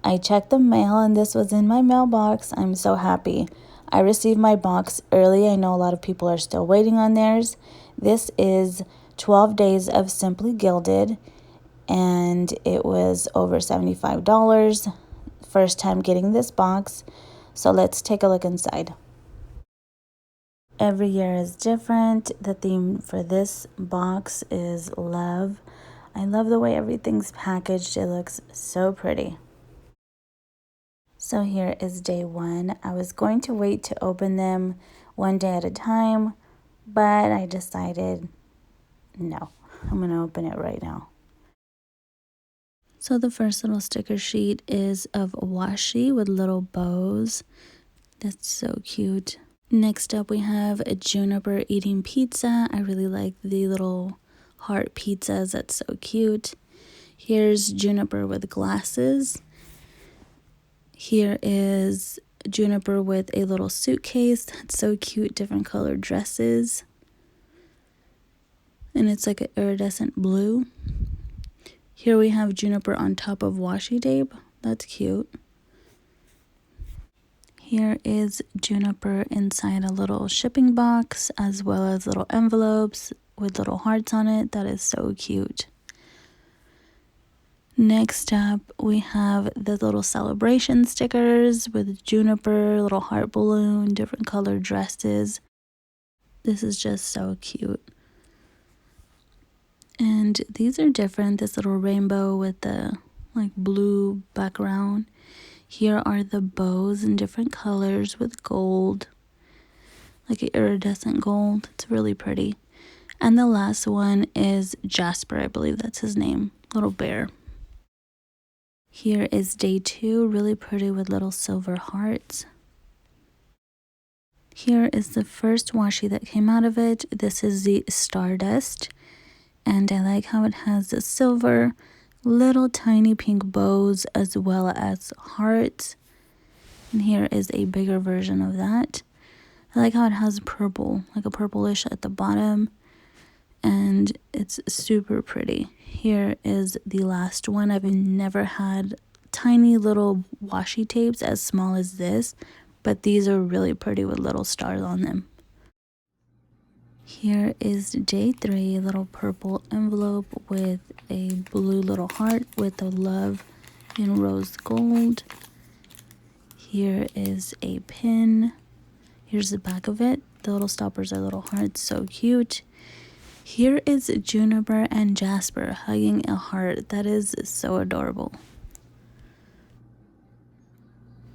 I checked the mail and this was in my mailbox. I'm so happy. I received my box early. I know a lot of people are still waiting on theirs. This is 12 days of Simply Gilded, and it was over $75. First time getting this box. So let's take a look inside. Every year is different. The theme for this box is love. I love the way everything's packaged. It looks so pretty. So here is day one. I was going to wait to open them one day at a time, but I decided no, I'm going to open it right now. So the first little sticker sheet is of washi with little bows. That's so cute. Next up we have a Juniper eating pizza. I really like the little heart pizzas. That's so cute. Here's Juniper with glasses. Here is Juniper with a little suitcase. That's so cute. Different colored dresses. And it's like an iridescent blue. Here we have Juniper on top of washi tape. That's cute. Here is Juniper inside a little shipping box, as well as little envelopes with little hearts on it. That is so cute. Next up, we have the little celebration stickers with Juniper, little heart balloon, different colored dresses. This is just so cute. And these are different. This little rainbow with the like blue background. Here are the bows in different colors with gold, like an iridescent gold. It's really pretty. And the last one is Jasper, I believe that's his name, little bear. Here is day two, really pretty with little silver hearts. Here is the first washi that came out of it. This is the Stardust. And I like how it has the silver, little tiny pink bows as well as hearts. And here is a bigger version of that. I like how it has purple, like a purplish at the bottom. And it's super pretty. Here is the last one. I've never had tiny little washi tapes as small as this, but these are really pretty with little stars on them. Here is day three, little purple envelope with a blue little heart with a love in rose gold. Here is a pin. Here's the back of it. The little stoppers are little hearts, so cute. Here is Juniper and Jasper hugging a heart. That is so adorable.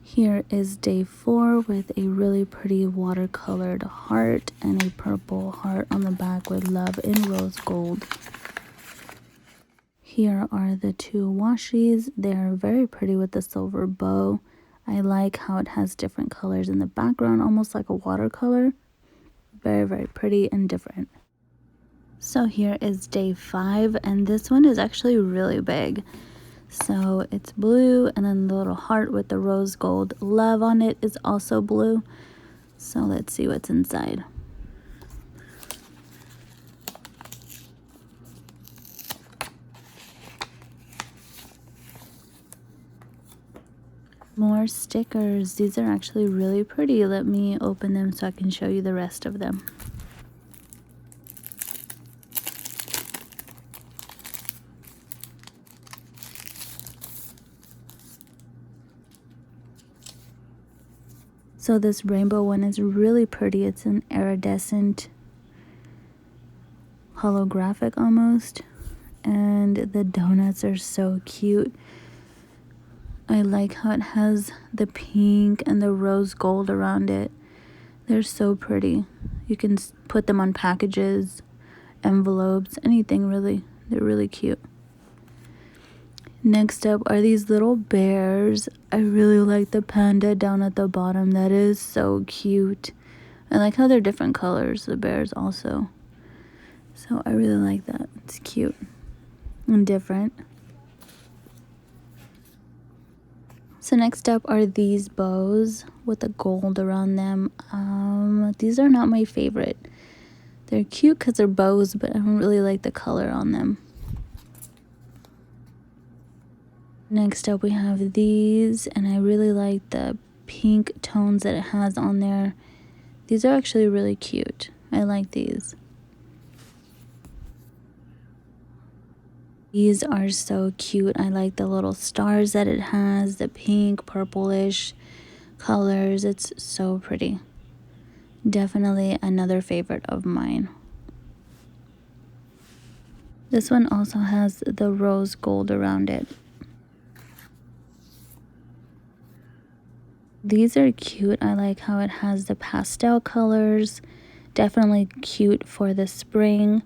Here is day four with a really pretty watercolored heart and a purple heart on the back with love in rose gold. Here are the two washis. They are very pretty with the silver bow. I like how it has different colors in the background, almost like a watercolor. Very, very pretty and different. So here is day five, and this one is actually really big. So it's blue, and then the little heart with the rose gold love on it is also blue. So let's see what's inside. More stickers. These are actually really pretty. Let me open them so I can show you the rest of them. So this rainbow one is really pretty. It's an iridescent, holographic almost. And the donuts are so cute. I like how it has the pink and the rose gold around it. They're so pretty. You can put them on packages, envelopes, anything really. They're really cute. Next up are these little bears. I really like the panda down at the bottom. That is so cute. I like how they're different colors, the bears also. So I really like that. It's cute and different. So next up are these bows with the gold around them. These are not my favorite. They're cute because they're bows, but I don't really like the color on them. Next up we have these, and I really like the pink tones that it has on there. These are actually really cute. I like these. These are so cute. I like the little stars that it has, the pink, purplish colors. It's so pretty. Definitely another favorite of mine. This one also has the rose gold around it. These are cute. I like how it has the pastel colors. Definitely cute for the spring.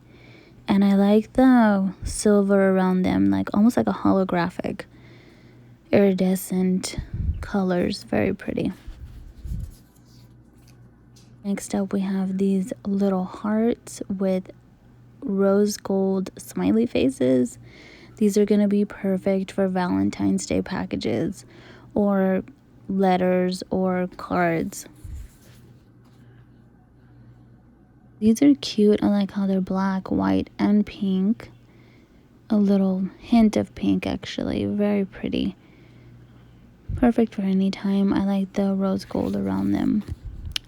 And I like the silver around them, like almost like a holographic, iridescent colors. Very pretty. Next up we have these little hearts with rose gold smiley faces. These are going to be perfect for Valentine's Day packages or letters or cards. These are cute. I like how they're black, white, and pink. A little hint of pink, actually. Very pretty. Perfect for any time. I like the rose gold around them.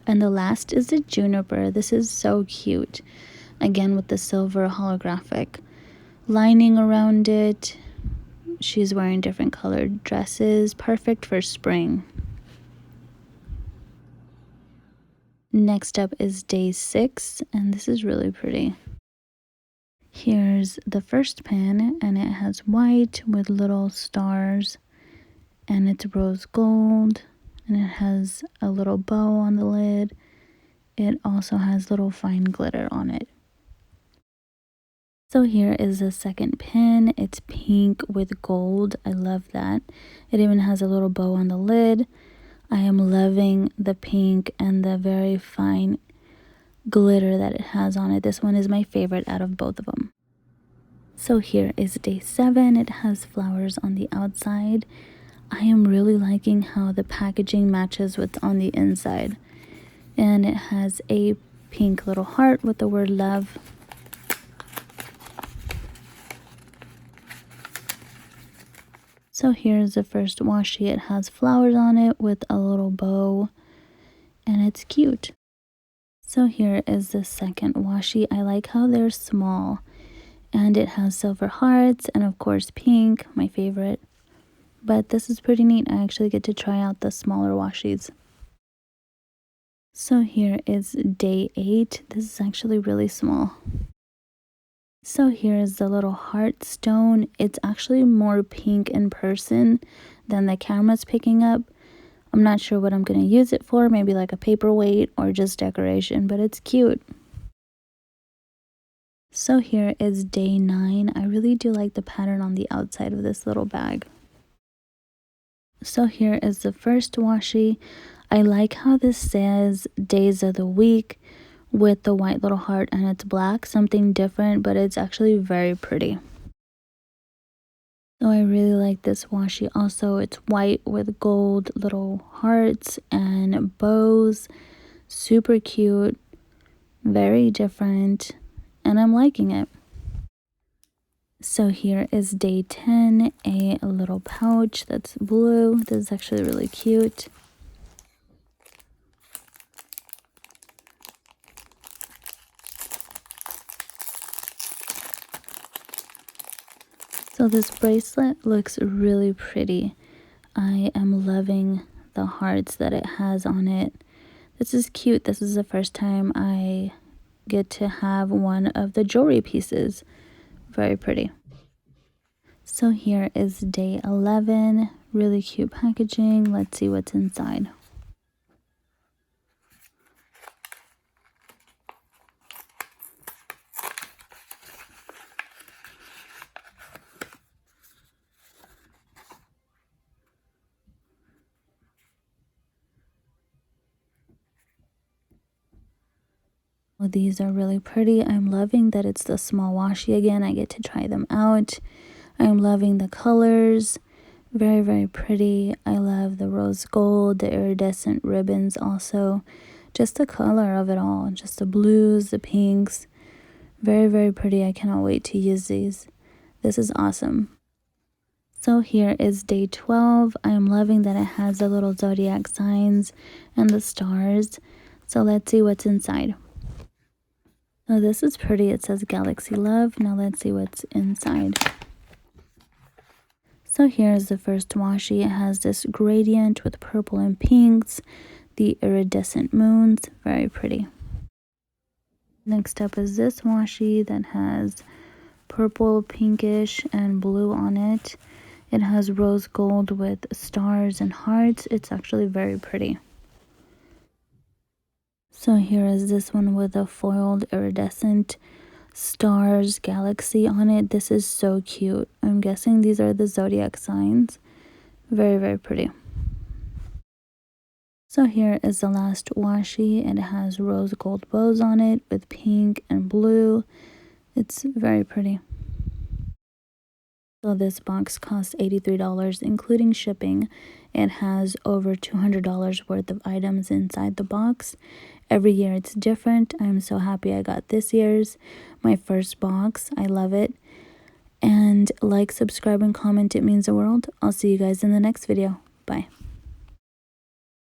And the last is the juniper. This is so cute. Again, with the silver holographic lining around it. She's wearing different colored dresses. Perfect for spring. Next up is day 6, and this is really pretty. Here's the first pin, and it has white with little stars, and it's rose gold, and it has a little bow on the lid. It also has little fine glitter on it. So here is the second pin. It's pink with gold. I love that. It even has a little bow on the lid. I am loving the pink and the very fine glitter that it has on it. This one is my favorite out of both of them. So here is day 7. It has flowers on the outside. I am really liking how the packaging matches what's on the inside. And it has a pink little heart with the word love. So here's the first washi. It has flowers on it with a little bow, and it's cute. So here is the second washi. I like how they're small, and it has silver hearts and of course pink, my favorite. But this is pretty neat. I actually get to try out the smaller washis. So here is day 8. This is actually really small. So here is the little heart stone. It's actually more pink in person than the camera's picking up. I'm not sure what I'm going to use it for, maybe like a paperweight or just decoration, but it's cute. So here is day 9. I really do like the pattern on the outside of this little bag. So here is the first washi. I like how this says days of the week with the white little heart and it's black, something different, but it's actually very pretty. So I really like this washi. Also, it's white with gold little hearts and bows. Super cute, very different, and I'm liking it. So here is day 10, a little pouch that's blue. This is actually really cute. So this bracelet looks really pretty. I am loving the hearts that it has on it. This is cute. This is the first time I get to have one of the jewelry pieces. Very pretty. So here is day 11. Really cute packaging. Let's see what's inside. Well, these are really pretty. I'm loving that it's the small washi again. I get to try them out. I'm loving the colors. Very, very pretty. I love the rose gold, the iridescent ribbons also. Just the color of it all. Just the blues, the pinks. Very, very pretty. I cannot wait to use these. This is awesome. So here is day 12. I am loving that it has the little zodiac signs and the stars. So let's see what's inside. Oh, this is pretty. It says Galaxy Love. Now let's see what's inside. So here's the first washi. It has this gradient with purple and pinks, the iridescent moons. Very pretty. Next up is this washi that has purple, pinkish, and blue on it. It has rose gold with stars and hearts. It's actually very pretty. So here is this one with a foiled iridescent stars galaxy on it. This is so cute. I'm guessing these are the zodiac signs. Very, very pretty. So here is the last washi. It has rose gold bows on it with pink and blue. It's very pretty. So this box costs $83 including shipping. It has over $200 worth of items inside the box. Every year it's different. I'm so happy I got this year's, my first box. I love it. And like, subscribe, and comment. It means the world. I'll see you guys in the next video. Bye.